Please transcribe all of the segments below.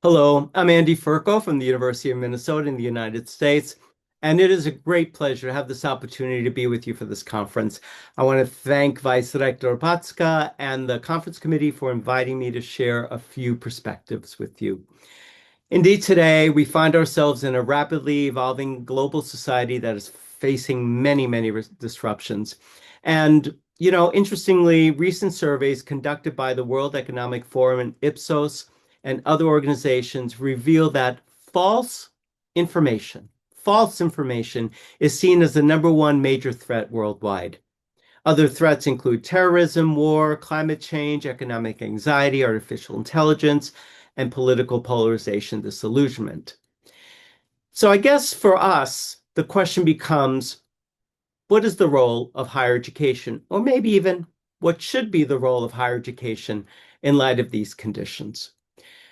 Hello, I'm Andy Furco from the University of Minnesota in the United States, and it is a great pleasure to have this opportunity to be with you for this conference. I want to thank Vice Rector Patska and the conference committee for inviting me to share a few perspectives with you. Indeed, today we find ourselves in a rapidly evolving global society that is facing many disruptions. Interestingly, recent surveys conducted by the World Economic Forum and Ipsos and other organizations reveal that false information is seen as the number one major threat worldwide. Other threats include terrorism, war, climate change, economic anxiety, artificial intelligence, and political polarization, disillusionment. So I guess for us, the question becomes, what is the role of higher education? Or maybe even what should be the role of higher education in light of these conditions?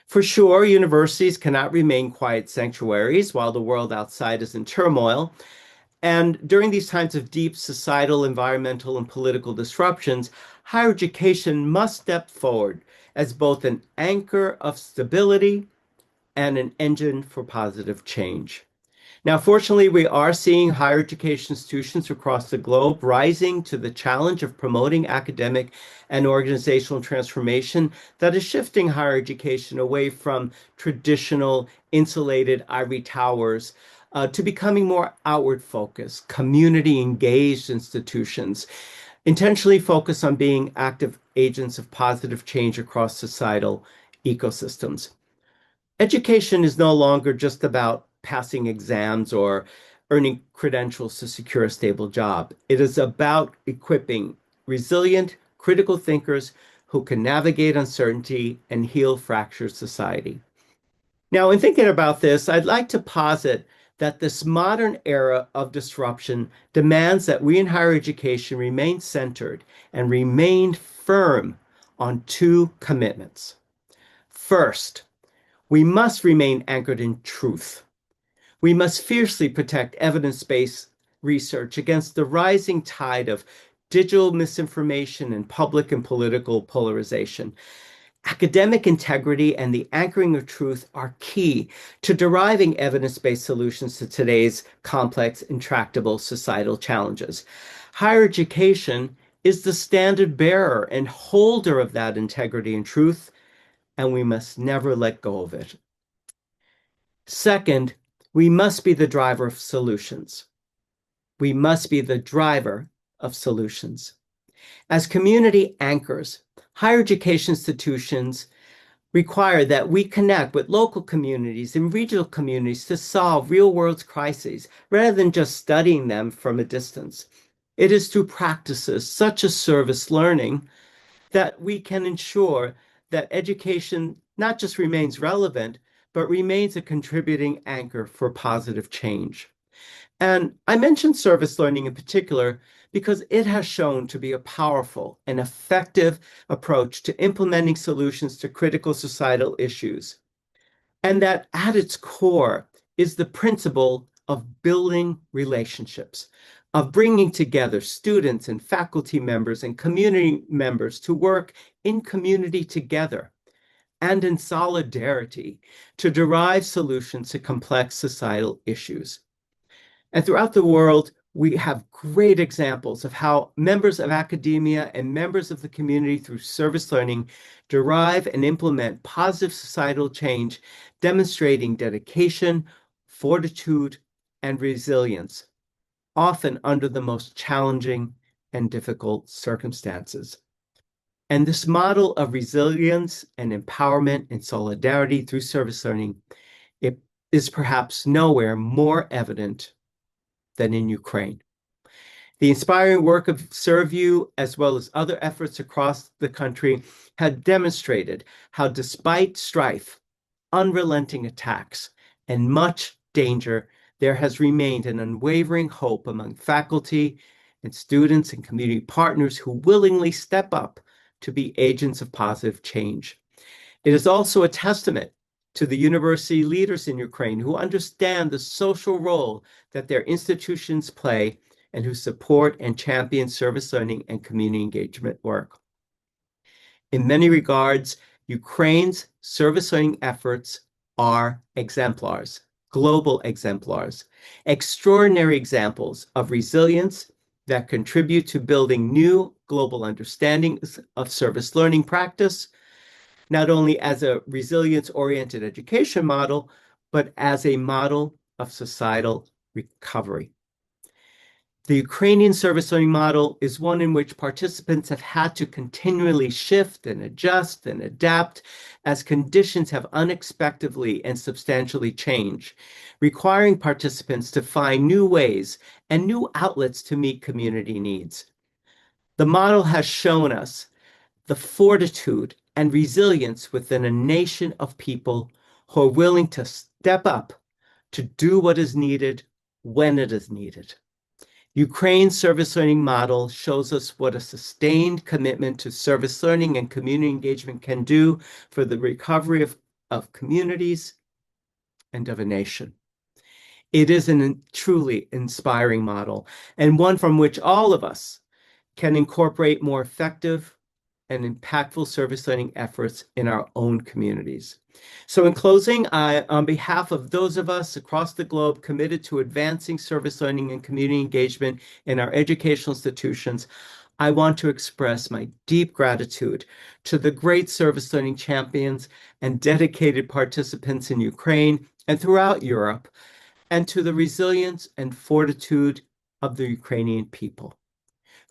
For sure, universities cannot remain quiet sanctuaries while the world outside is in turmoil. And during these times of deep societal, environmental, and political disruptions, higher education must step forward as both an anchor of stability and an engine for positive change. Now, fortunately, we are seeing higher education institutions across the globe rising to the challenge of promoting academic and organizational transformation that is shifting higher education away from traditional insulated ivory towers to becoming more outward focused, community engaged institutions, intentionally focused on being active agents of positive change across societal ecosystems. Education is no longer just about passing exams or earning credentials to secure a stable job. It is about equipping resilient, critical thinkers who can navigate uncertainty and heal fractured society. Now, in thinking about this, I'd like to posit that this modern era of disruption demands that we in higher education remain centered and remain firm on two commitments. First, we must remain anchored in truth. We must fiercely protect evidence-based research against the rising tide of digital misinformation and public and political polarization. Academic integrity and the anchoring of truth are key to deriving evidence-based solutions to today's complex, intractable societal challenges. Higher education is the standard bearer and holder of that integrity and truth, and we must never let go of it. Second, we must be the driver of solutions. We must be the driver of solutions. As community anchors, higher education institutions require that we connect with local communities and regional communities to solve real-world crises rather than just studying them from a distance. It is through practices such as service learning that we can ensure that education not just remains relevant, but remains a contributing anchor for positive change. And I mentioned service learning in particular because it has shown to be a powerful and effective approach to implementing solutions to critical societal issues. And that at its core is the principle of building relationships, of bringing together students and faculty members and community members to work in community together and in solidarity to derive solutions to complex societal issues. And throughout the world, we have great examples of how members of academia and members of the community through service learning derive and implement positive societal change, demonstrating dedication, fortitude, and resilience, often under the most challenging and difficult circumstances. And this model of resilience and empowerment and solidarity through service learning, it is perhaps nowhere more evident than in Ukraine. The inspiring work of ServU, as well as other efforts across the country, have demonstrated how despite strife, unrelenting attacks, and much danger, there has remained an unwavering hope among faculty and students and community partners who willingly step up to be agents of positive change. It is also a testament to the university leaders in Ukraine who understand the social role that their institutions play and who support and champion service learning and community engagement work. In many regards, Ukraine's service learning efforts are exemplars, global exemplars, extraordinary examples of resilience that contribute to building new global understandings of service learning practice, not only as a resilience-oriented education model, but as a model of societal recovery. The Ukrainian service learning model is one in which participants have had to continually shift and adjust and adapt as conditions have unexpectedly and substantially changed, requiring participants to find new ways and new outlets to meet community needs. The model has shown us the fortitude and resilience within a nation of people who are willing to step up to do what is needed when it is needed. Ukraine's service learning model shows us what a sustained commitment to service learning and community engagement can do for the recovery of communities and of a nation. It is a truly inspiring model, and one from which all of us can incorporate more effective and impactful service learning efforts in our own communities. So in closing, on behalf of those of us across the globe committed to advancing service learning and community engagement in our educational institutions, I want to express my deep gratitude to the great service learning champions and dedicated participants in Ukraine and throughout Europe, and to the resilience and fortitude of the Ukrainian people,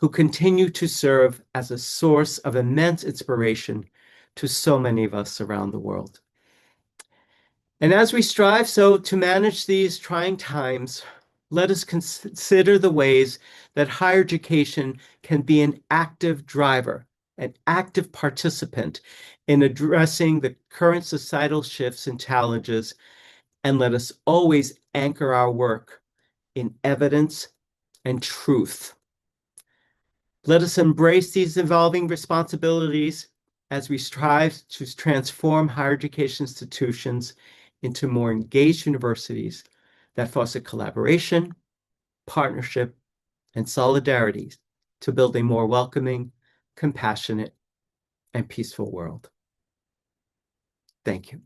who continue to serve as a source of immense inspiration to so many of us around the world. And as we strive to manage these trying times, let us consider the ways that higher education can be an active driver, an active participant in addressing the current societal shifts and challenges, and let us always anchor our work in evidence and truth. Let us embrace these evolving responsibilities as we strive to transform higher education institutions into more engaged universities that foster collaboration, partnership, and solidarity to build a more welcoming, compassionate, and peaceful world. Thank you.